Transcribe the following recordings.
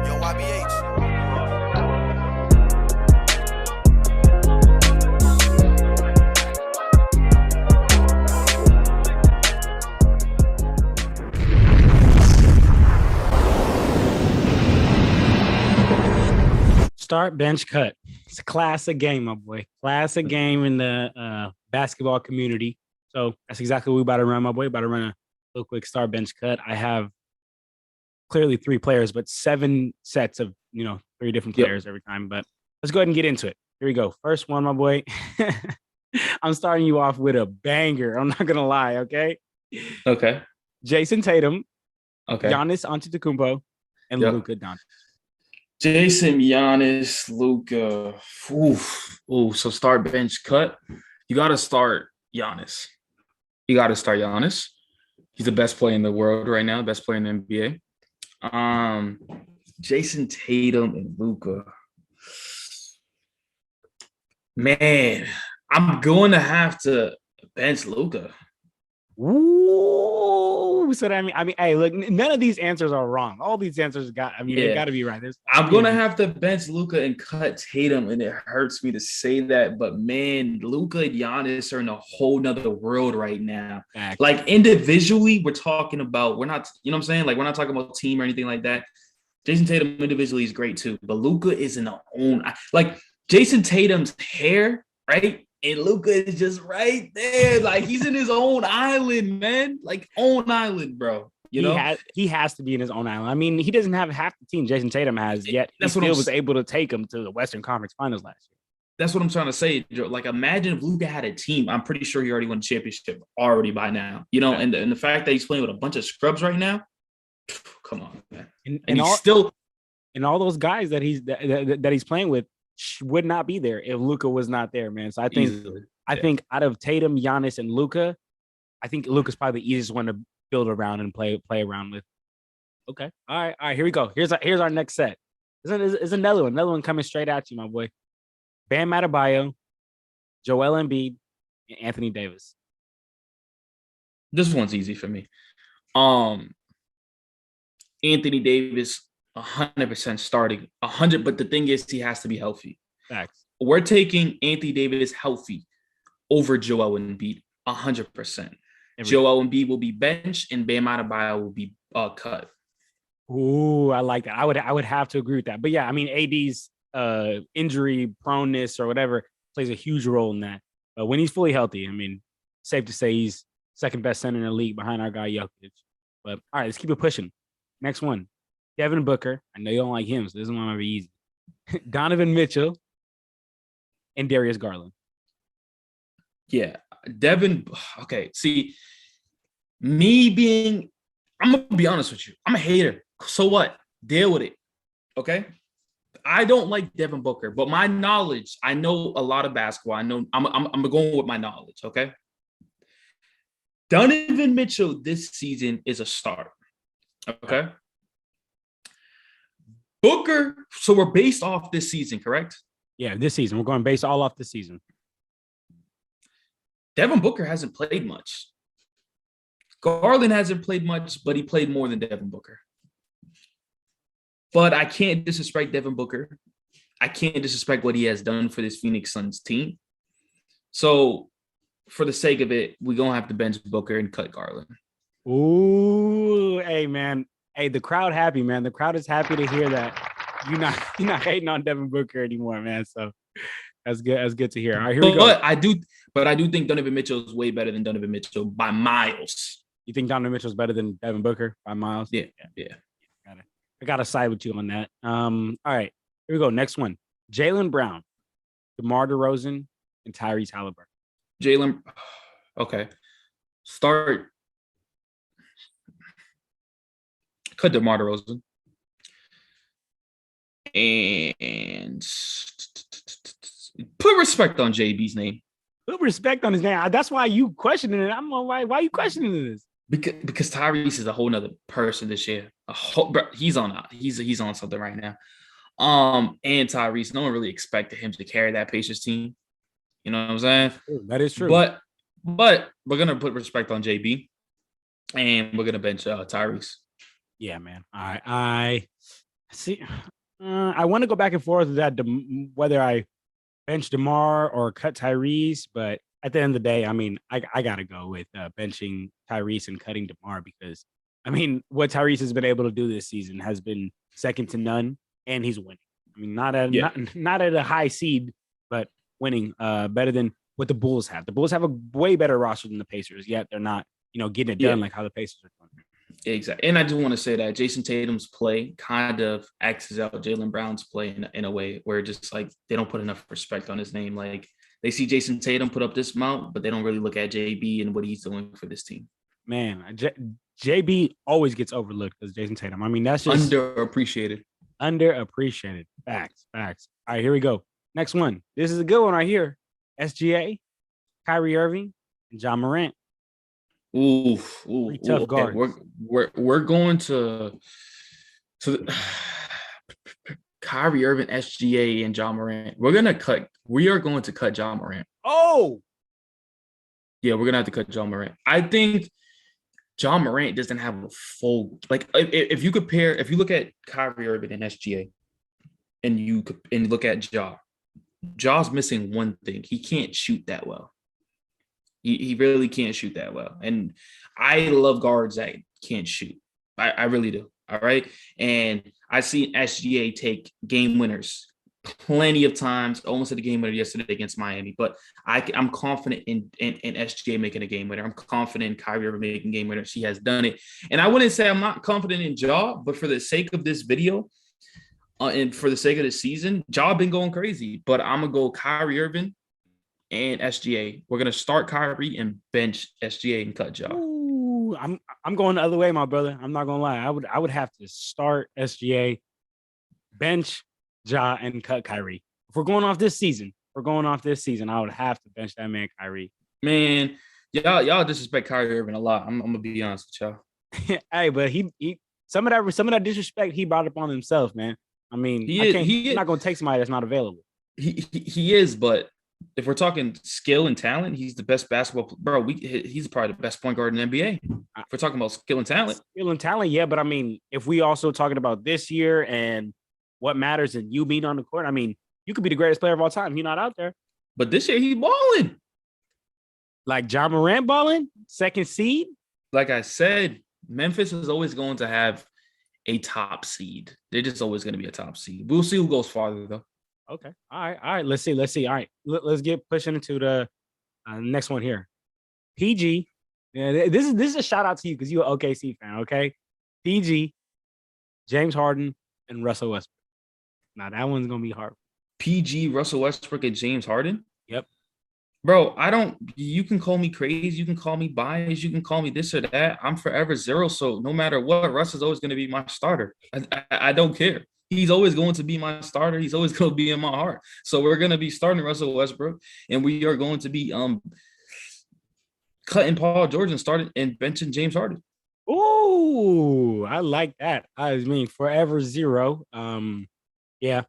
Yo, YBH. Start, bench, cut. It's a classic game, my boy. Classic game in the basketball community. So that's exactly what we about to run, my boy. About to run a little quick start, bench, cut. I have clearly 3 players, but 7 sets of 3 different players every time. But let's go ahead and get into it. Here we go. First one, my boy. I'm starting you off with a banger. I'm not gonna lie. Okay. Okay. Jason Tatum, Okay. Giannis Antetokounmpo, and Yep. Luka Doncic. Jason, Giannis, Luka. Ooh. So start, bench, cut. You got to start Giannis. He's the best player in the world right now, best player in the NBA. Jason Tatum and Luka. Man, I'm going to have to bench Luka. Ooh, so that, I mean, hey, look, none of these answers are wrong. All these answers they got to be right. I'm gonna have to bench Luka and cut Tatum, and it hurts me to say that, but man, Luka and Giannis are in a whole nother world right now. Fact. Like individually, we're not, you know what I'm saying? Like we're not talking about team or anything like that. Jason Tatum individually is great too, but Luka is in the own, like Jason Tatum's hair, right? And Luka is just right there. Like he's in his own island, man. Like own island, bro. You know? He has to be in his own island. I mean, he doesn't have half the team Jason Tatum has, yet he still was able to take him to the Western Conference Finals last year. That's what I'm trying to say, Joe. Like, imagine if Luka had a team. I'm pretty sure he already won a championship already by now. You know, and the fact that he's playing with a bunch of scrubs right now, come on, man. And all those guys that he's playing with would not be there if Luka was not there, man. So I think out of Tatum, Giannis, and Luka, I think Luka's probably the easiest one to build around and play around with. Okay, all right. Here we go. Here's our next set. There's another one coming straight at you, my boy. Bam Adebayo, Joel Embiid, and Anthony Davis. This one's easy for me. Anthony Davis. 100% starting 100, but the thing is, he has to be healthy. Facts. We're taking Anthony Davis healthy over Joel Embiid 100%. Joel Embiid will be benched and Bam Adebayo will be cut. Ooh, I like that. I would have to agree with that. But yeah, I mean, AD's injury proneness or whatever plays a huge role in that. But when he's fully healthy, I mean, safe to say he's second best center in the league behind our guy Jokic. But all right, let's keep it pushing. Next one. Devin Booker. I know you don't like him, so this one might be easy. Donovan Mitchell and Darius Garland. Yeah, Devin. Okay, see, I'm going to be honest with you. I'm a hater. So what? Deal with it. Okay? I don't like Devin Booker, but my knowledge, I know a lot of basketball. I know I'm going with my knowledge, okay? Donovan Mitchell this season is a star. Okay? Booker, so we're based off this season, correct? Yeah, this season. We're going based all off this season. Devin Booker hasn't played much. Garland hasn't played much, but he played more than Devin Booker. But I can't disrespect Devin Booker. I can't disrespect what he has done for this Phoenix Suns team. So for the sake of it, we're going to have to bench Booker and cut Garland. Ooh, hey, man. Hey, the crowd happy, man. The crowd is happy to hear that you're not hating on Devin Booker anymore, man. So that's good. That's good to hear. All right, here we go. But I do think Donovan Mitchell is way better than Donovan Mitchell by miles. You think Donovan Mitchell is better than Devin Booker by miles? Yeah. I gotta side with you on that. All right, here we go. Next one: Jaylen Brown, DeMar DeRozan, and Tyrese Halliburton. Jaylen, okay. Start. Cut DeMar DeRozan. And put respect on JB's name. Put respect on his name. That's why you questioning it. I'm why are you questioning this? Because Tyrese is a whole nother person this year. He's on something right now. And Tyrese. No one really expected him to carry that Pacers team. You know what I'm saying? That is true. But we're gonna put respect on JB, and we're gonna bench Tyrese. Yeah, man. I see. I want to go back and forth with that whether I bench DeMar or cut Tyrese, but at the end of the day, I mean, I gotta go with benching Tyrese and cutting DeMar because I mean, what Tyrese has been able to do this season has been second to none, and he's winning. I mean, not at a high seed, but winning better than what the Bulls have. The Bulls have a way better roster than the Pacers, yet they're not, getting it done like how the Pacers are doing. Exactly. And I do want to say that Jason Tatum's play kind of X's out Jaylen Brown's play in a way where just like they don't put enough respect on his name. Like they see Jason Tatum put up this amount, but they don't really look at JB and what he's doing for this team. Man, JB always gets overlooked because Jason Tatum. I mean, that's just underappreciated. Facts. All right, here we go. Next one. This is a good one right here. SGA, Kyrie Irving, and Ja Morant. Tough guards. We're going to Kyrie Irving, SGA, and Ja Morant. We are going to cut Ja Morant. Oh, yeah, we're gonna have to cut Ja Morant. I think Ja Morant doesn't have a full if you look at Kyrie Irving and SGA, and you look at Ja's missing one thing. He can't shoot that well. He really can't shoot that well. And I love guards that can't shoot. I really do. All right. And I see SGA take game winners plenty of times, almost at a game winner yesterday against Miami. But I'm confident in SGA making a game winner. I'm confident in Kyrie Irving making game winners. He has done it. And I wouldn't say I'm not confident in Ja, but for the sake of this video and for the sake of the season, Ja been going crazy. But I'm going to go Kyrie Irving and SGA. We're gonna start Kyrie and bench SGA and cut Ja. Ooh, I'm going the other way, my brother. I'm not gonna lie. I would have to start SGA, bench Ja, and cut Kyrie. If we're going off this season, I would have to bench that man Kyrie. Man, y'all disrespect Kyrie Irving a lot. I'm gonna be honest with y'all. Hey, but he some of that disrespect he brought upon himself, man. I mean, he's not gonna take somebody that's not available. He is, but if we're talking skill and talent, he's the best basketball bro. He's probably the best point guard in the NBA. If we're talking about skill and talent, yeah. But I mean, if we also talking about this year and what matters and you being on the court, I mean, you could be the greatest player of all time. You're not out there. But this year he's balling. Like Ja Morant balling, second seed. Like I said, Memphis is always going to have a top seed. They're just always going to be a top seed. We'll see who goes farther though. Okay. All right. Let's see. All right. Let's get pushing into the next one here. PG. Yeah, this is a shout out to you because you're an OKC fan. Okay. PG, James Harden, and Russell Westbrook. Now that one's gonna be hard. PG, Russell Westbrook, and James Harden. Yep. Bro, you can call me crazy, you can call me biased, you can call me this or that. I'm forever zero. So no matter what, Russ is always going to be my starter. I don't care. He's always going to be my starter. He's always going to be in my heart. So we're going to be starting Russell Westbrook, and we are going to be cutting Paul George and starting and benching James Harden. Ooh, I like that. I mean, forever zero. Yeah.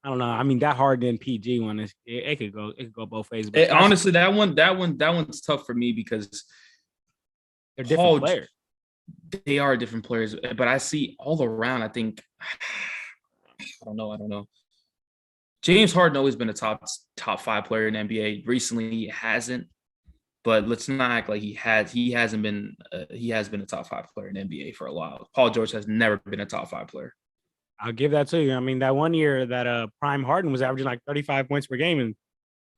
I don't know. I mean, that Harden PG one is it could go both ways. But honestly, that one's tough for me because they're different players. They are different players, but I see all around. I think I don't know. James Harden always been a top 5 player in the NBA. Recently, he hasn't, but let's not act like he has. He has been a top 5 player in the NBA for a while. Paul George has never been a top 5 player. I'll give that to you. I mean, that one year that Prime Harden was averaging like 35 points per game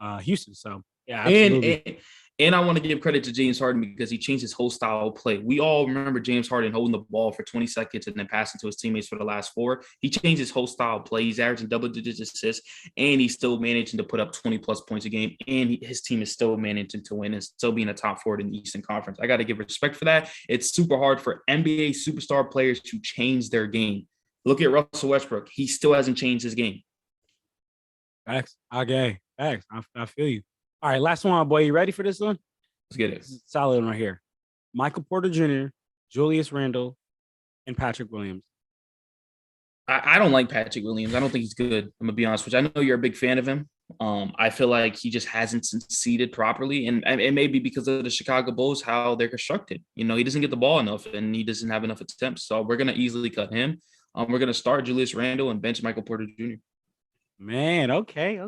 in Houston. So yeah, absolutely. And I want to give credit to James Harden because he changed his whole style of play. We all remember James Harden holding the ball for 20 seconds and then passing to his teammates for the last 4. He changed his whole style of play. He's averaging double-digit assists, and he's still managing to put up 20-plus points a game, and his team is still managing to win and still being a top 4 in the Eastern Conference. I got to give respect for that. It's super hard for NBA superstar players to change their game. Look at Russell Westbrook. He still hasn't changed his game. Facts. Okay. Facts. I feel you. All right, last one, boy. You ready for this one? Let's get it. Solid one right here. Michael Porter Jr., Julius Randle, and Patrick Williams. I don't like Patrick Williams. I don't think he's good. I'm gonna be honest with you. I know you're a big fan of him. I feel like he just hasn't succeeded properly, and it may be because of the Chicago Bulls, how they're constructed. You know, he doesn't get the ball enough, and he doesn't have enough attempts. So we're gonna easily cut him. We're gonna start Julius Randle and bench Michael Porter Jr. Man, okay.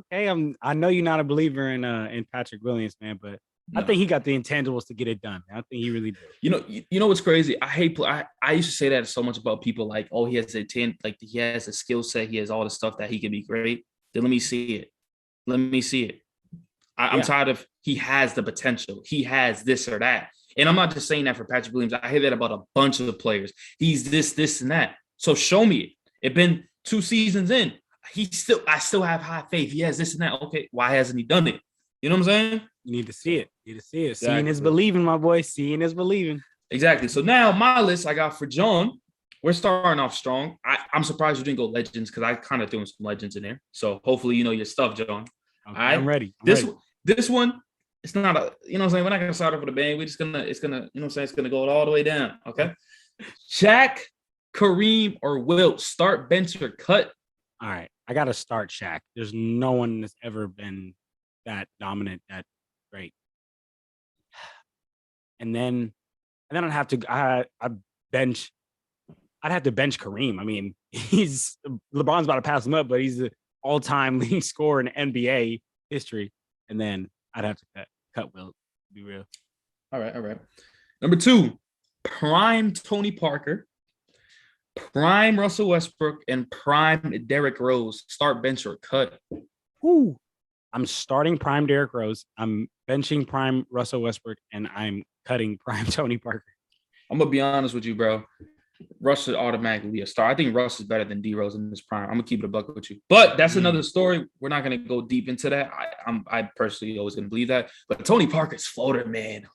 I know you're not a believer in Patrick Williams, man, but I think he got the intangibles to get it done. I think he really did. You know what's crazy? I used to say that so much about people like, oh, he has he has a skill set, he has all the stuff that he can be great. Then let me see it. I'm tired of he has the potential. He has this or that. And I'm not just saying that for Patrick Williams. I hear that about a bunch of players. He's this, and that. So show me it. It's been 2 seasons in. I still have high faith. He has this and that. Okay, why hasn't he done it? You know what I'm saying? You need to see it. Exactly. Seeing is believing, my boy. Seeing is believing. Exactly. So now my list I got for John. We're starting off strong. I'm surprised you didn't go legends because I kind of threw some legends in there. So hopefully you know your stuff, John. Okay, all right, I'm ready. This one, it's not a, you know what I'm saying? We're not gonna start off with a bang. It's gonna, you know what I'm saying? It's gonna go all the way down. Okay. Shaq, Kareem, or Wilt, start, bench, or cut. All right. I gotta start Shaq. There's no one that's ever been that dominant, that great. And then I'd have to bench. I'd have to bench Kareem. I mean, LeBron's about to pass him up, but he's the all-time leading scorer in NBA history. And then I'd have to cut Wilt, to be real. All right. Number 2, prime Tony Parker, prime Russell Westbrook, and prime Derrick Rose. Start, bench, or cut. Ooh. I'm starting prime Derrick Rose. I'm benching prime Russell Westbrook, and I'm cutting prime Tony Parker. I'm gonna be honest with you, bro. Russ should automatically be a star. I think Russ is better than D Rose in this prime. I'm gonna keep it a buck with you, but that's another story. We're not gonna go deep into that. I personally always gonna believe that. But Tony Parker's floater, man.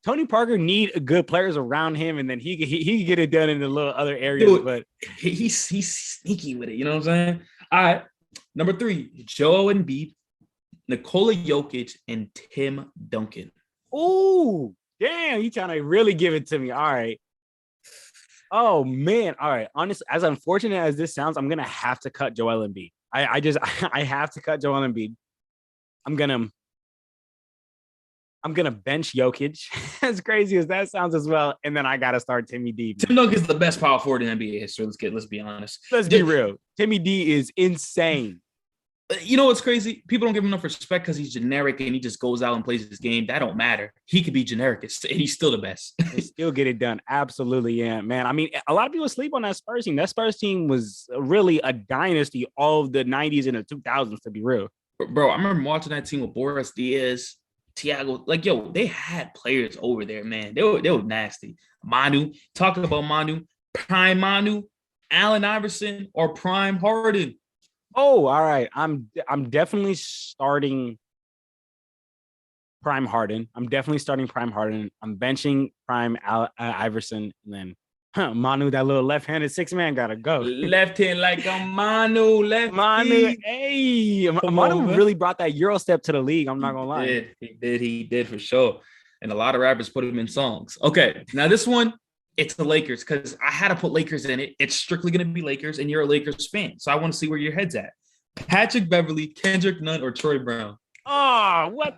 Tony Parker need good players around him, and then he can get it done in the little other areas. Dude, but he's sneaky with it. You know what I'm saying? All right. Number 3, Joel Embiid, Nikola Jokic, and Tim Duncan. Ooh, damn! You trying to really give it to me? All right. Oh man! All right. Honestly, as unfortunate as this sounds, I'm gonna have to cut Joel Embiid. I have to cut Joel Embiid. I'm gonna bench Jokic, as crazy as that sounds as well, and then I gotta start Timmy D. Tim Duncan's the best power forward in NBA history. Let's be honest. Let's be real. Timmy D is insane. You know what's crazy? People don't give him enough respect because he's generic and he just goes out and plays his game. That don't matter. He could be generic and he's still the best. They still get it done. Absolutely, yeah, man. I mean, a lot of people sleep on that Spurs team. That Spurs team was really a dynasty all of the 90s and the 2000s, to be real. Bro, I remember watching that team with Boris Diaz, Thiago. Like, yo, they had players over there, man. They were nasty. Manu, talking about Manu, prime Manu, Allen Iverson, or prime Harden. Oh, all right. I'm definitely starting prime Harden. I'm benching prime Iverson, and then Manu, that little left-handed 6-man, gotta go. Left hand like a Manu. Hey, Manu really brought that Euro step to the league. I'm not gonna lie. He did for sure. And a lot of rappers put him in songs. Okay, now this one, it's the Lakers, because I had to put Lakers in it. It's strictly going to be Lakers, and you're a Lakers fan. So I want to see where your head's at. Patrick Beverley, Kendrick Nunn, or Troy Brown? Oh, what?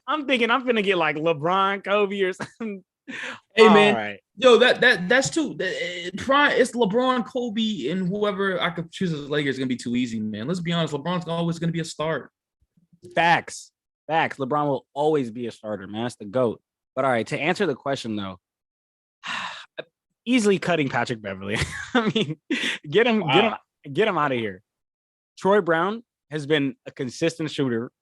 I'm thinking I'm going to get like LeBron, Kobe, or something. Hey, man. Right. Yo, that's too. It's LeBron, Kobe, and whoever I could choose as Lakers is going to be too easy, man. Let's be honest. LeBron's always going to be a start. Facts. LeBron will always be a starter, man. That's the GOAT. But all right, to answer the question though, easily cutting Patrick Beverley. I mean, get him out of here. Troy Brown has been a consistent shooter,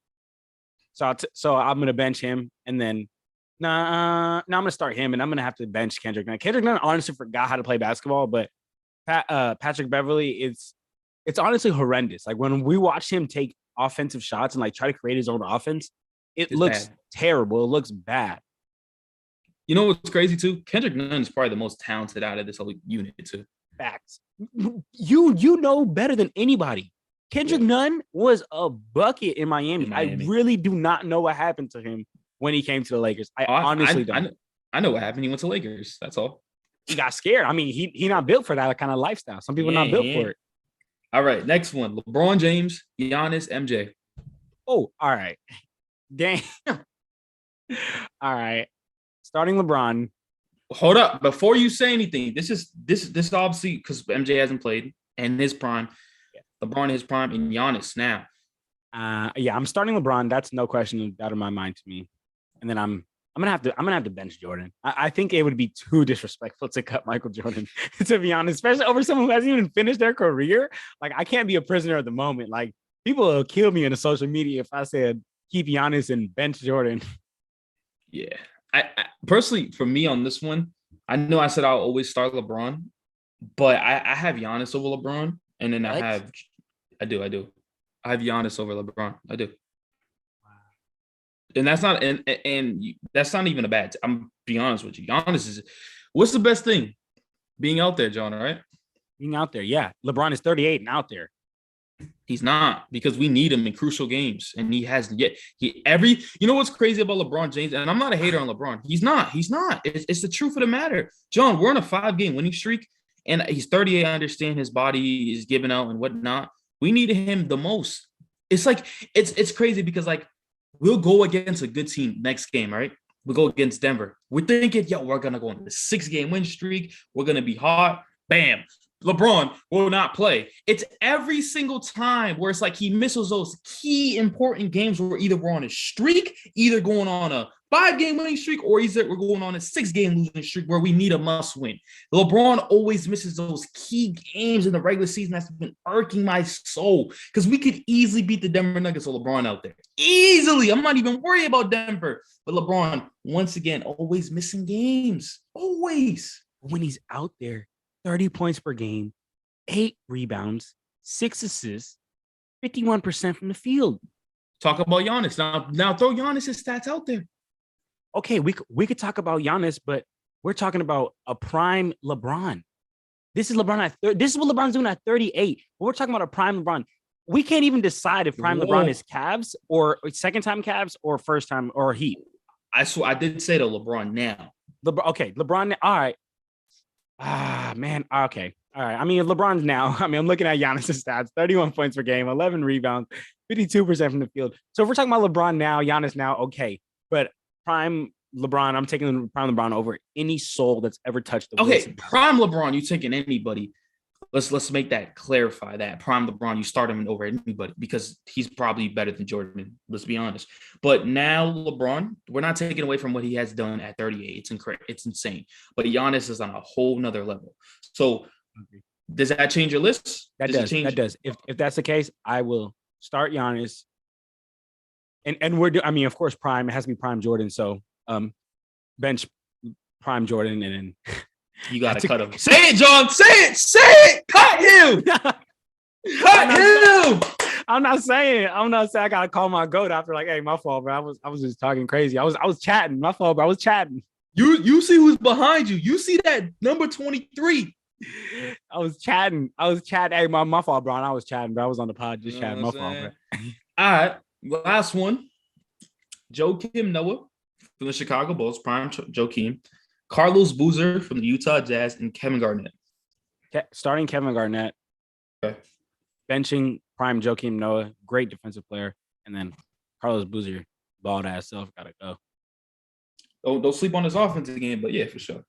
so I'm gonna bench him, and then I'm gonna start him, and I'm gonna have to bench Kendrick Nunn. Kendrick Nunn honestly forgot how to play basketball, but Patrick Beverley, it's honestly horrendous. Like when we watch him take offensive shots and like try to create his own offense, it looks terrible. It looks bad. You know what's crazy too? Kendrick Nunn is probably the most talented out of this whole unit too. Facts. You know better than anybody. Kendrick Nunn was a bucket in Miami. I really do not know what happened to him when he came to the Lakers. I honestly don't. I know what happened. He went to Lakers. That's all. he got scared. I mean, he not built for that kind of lifestyle. Some people not built for it. All right, next one. LeBron James, Giannis, MJ. Oh, all right. Damn. All right. Starting LeBron. Hold up. Before you say anything, this is obviously because MJ hasn't played in his prime. LeBron in his prime and Giannis now. Yeah, I'm starting LeBron. That's no question out of my mind to me. And then I'm gonna have to bench Jordan. I think it would be too disrespectful to cut Michael Jordan, to be honest, especially over someone who hasn't even finished their career. Like, I can't be a prisoner of the moment. Like, people will kill me in the social media if I said keep Giannis and bench Jordan. Yeah. I personally, for me on this one, I know I said I'll always start LeBron, but I have Giannis over LeBron, and then I do. I have Giannis over LeBron. I do. And that's not that's not even a bad. I'm being honest with you. Giannis is. What's the best thing? Being out there, John. All right. Being out there, yeah. LeBron is 38 and out there. He's not, because we need him in crucial games, and he hasn't yet. You know what's crazy about LeBron James, and I'm not a hater on LeBron. He's not. It's the truth of the matter, John. We're on a 5-game winning streak, and he's 38. I understand his body is giving out and whatnot. We need him the most. It's like it's crazy because, like, we'll go against a good team next game, right? We go against Denver. We're thinking, we're gonna go on the 6-game win streak. We're gonna be hot. Bam. LeBron will not play. It's every single time where it's like he misses those key important games where either we're on a streak, either going on a 5-game winning streak, or either we're going on a 6-game losing streak where we need a must win. LeBron always misses those key games in the regular season. That's been irking my soul, because we could easily beat the Denver Nuggets with LeBron out there. Easily. I'm not even worried about Denver. But LeBron, once again, always missing games. Always. When he's out there, 30 points per game, 8 rebounds, 6 assists, 51% from the field. Talk about Giannis. Now throw Giannis' stats out there. Okay, we could talk about Giannis, but we're talking about a prime LeBron. This is LeBron this is what LeBron's doing at 38. But we're talking about a prime LeBron. We can't even decide if prime LeBron is Cavs or second-time Cavs or first-time or Heat. I swear, I did say to LeBron now. LeBron. All right. Man. Okay. All right. I mean, LeBron's now. I mean, I'm looking at Giannis' stats: 31 points per game, 11 rebounds, 52% from the field. So if we're talking about LeBron now, Giannis now, okay. But prime LeBron, I'm taking prime LeBron over any soul that's ever touched the Okay, Wilson. prime LeBron, you taking anybody. Let's make that clarify that. Prime LeBron, you start him over anybody because he's probably better than Jordan. Let's be honest. But now LeBron, we're not taking away from what he has done at 38. It's insane. But Giannis is on a whole nother level. So does that change your list? That does. If that's the case, I will start Giannis. And of course, prime, it has to be prime Jordan. So bench prime Jordan and then you gotta cut him. Say it, John. Say it. Cut him. Cut him. I'm not saying I gotta call my goat after, like, hey, my fault, bro. I was just talking crazy. I was chatting. My fault, bro. I was chatting. You see who's behind you. You see that number 23. I was chatting. Hey, my fault, bro. I was chatting, bro. I was on the pod just chatting. My fault, bro. All right. Last one. Joakim Noah from the Chicago Bulls, prime Joakim. Carlos Boozer from the Utah Jazz, and Kevin Garnett. Starting Kevin Garnett. Okay. Benching prime Joakim Noah, great defensive player. And then Carlos Boozer, bald ass self, gotta go. Don't sleep on his offensive game, but yeah, for sure.